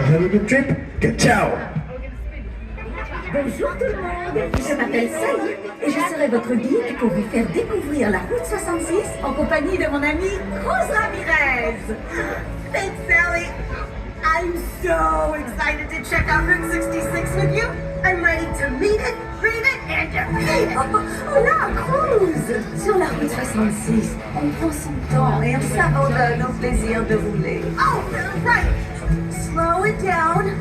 Have a good trip. Ciao. Bonjour tout le monde, je m'appelle Sally et je serai votre guide pour vous faire découvrir la route 66 en compagnie de mon amie Rose Ramirez. Thanks, Sally. I'm so excited to check out Route 66 with you. I'm ready to meet it, read it, and defeat it. Oh là, cruise! Sur la route 66, on prend son temps et on savonne nos plaisirs de rouler. Oh, right. Slow it down.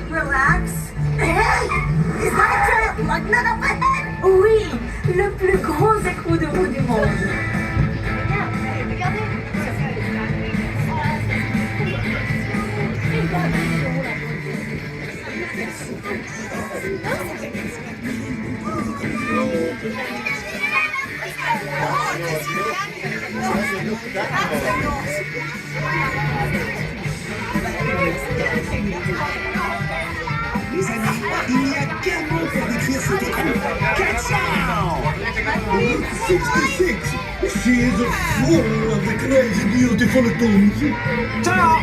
Relax. Hey! Is that a giant lug nut up ahead? Oui, le plus gros écrou de roue du monde. Les amis, il n'y a qu'un mot pour décrire cet écran. Catch out! 66! She is full of the crazy beautiful things. Ciao!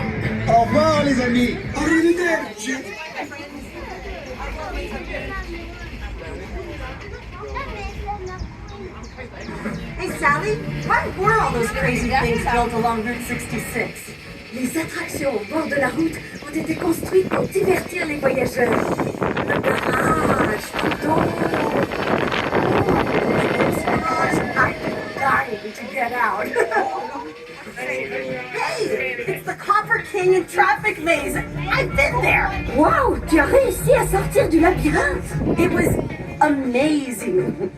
Au revoir les amis! Arrivederci! Hey, Sally, why were all those crazy things built along Route 66? Les attractions au bord de la route ont été construites pour divertir les voyageurs. Le garage, l'auto. I'm dying to get out. Hey, it's the Copper Canyon traffic maze. I've been there. Wow, tu as réussi à sortir du labyrinthe. It was amazing.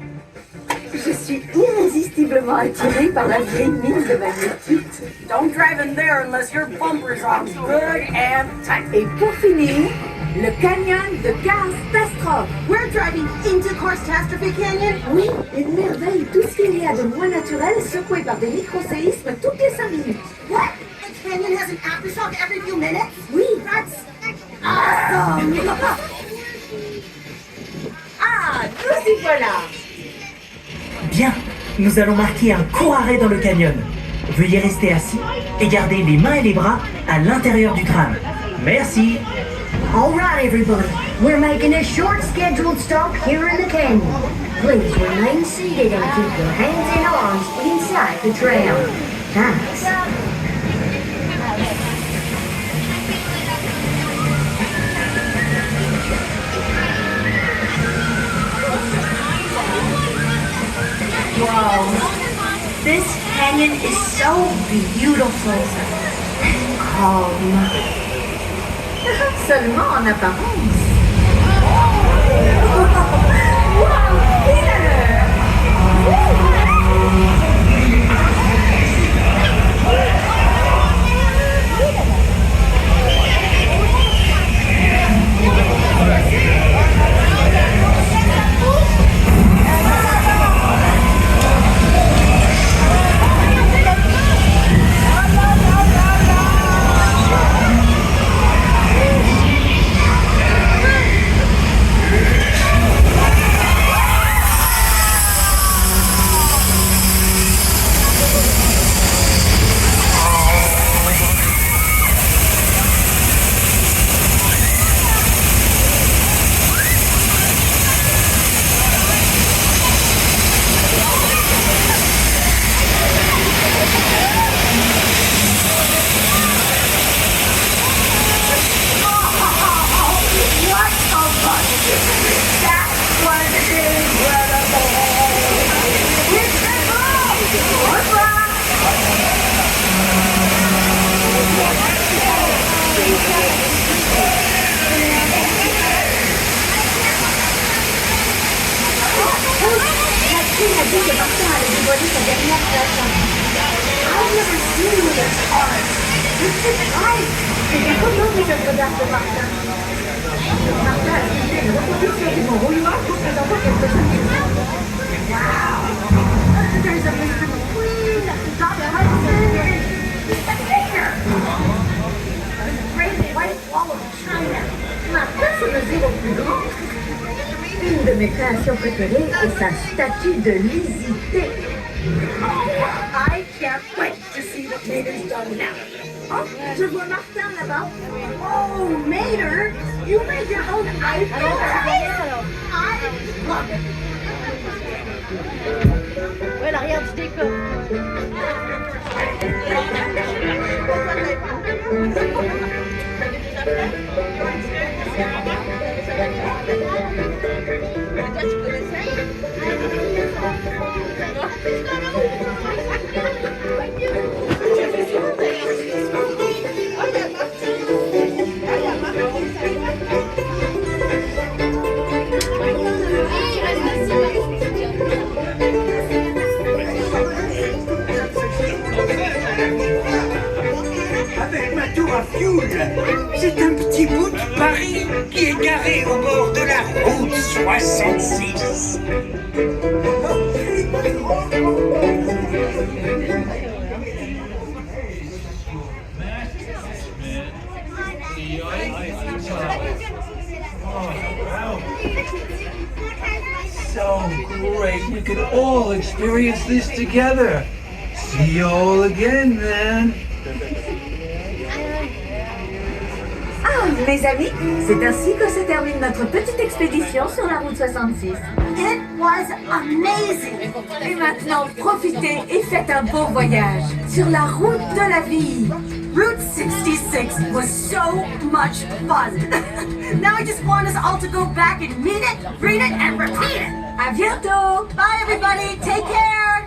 Je suis irrésistiblement attirée par la vieille mine de magnétite. Don't drive in there unless your bumper's on good and tight. Et pour finir, le canyon de catastrophe. We're driving into Catastrophe Canyon. Oui, une merveille, tout ce qu'il y a de moins naturel secoué par des micro-séismes toutes les 5 minutes. What? The canyon has an aftershock every few minutes? Oui, That's awesome. ah, nous y voilà. Bien, nous allons marquer un court arrêt dans le canyon. Veuillez rester assis et garder les mains et les bras à l'intérieur du tram. Merci. All right, everybody. We're making a short scheduled stop here in the canyon. Please remain seated and keep your hands and arms inside the tram. Thanks. Wow, this canyon is so beautiful and calm. Seulement en apparence. Wow, I've never seen this art. It's just right. Wow. There's a Mr. McQueen, Dr. Hudson, the picture. The great white wall of China. Ma place est le zéro plus grand. Une de mes créations préférées est sa statue de l'hésité. Oh, can't wait to see what Mater's done now. Oh, je vois Martin là-bas. Oh, Mater, you made your own iPhone? I love it. Ouais, l'arrière du décor. Avec ma tour à fioul, c'est un petit bout de Paris qui est garé au bord de la route 66. So great, we could all experience this together. See you all again then. Ah, mes amis, c'est ainsi que se termine notre petite expédition sur la route 66. It was amazing. Et maintenant, profitez et faites un beau voyage sur la route de la vie. Route 66 was so much fun. Now I just want us all to go back and meet it, read it, and repeat it. À bientôt. Bye, everybody. Take care.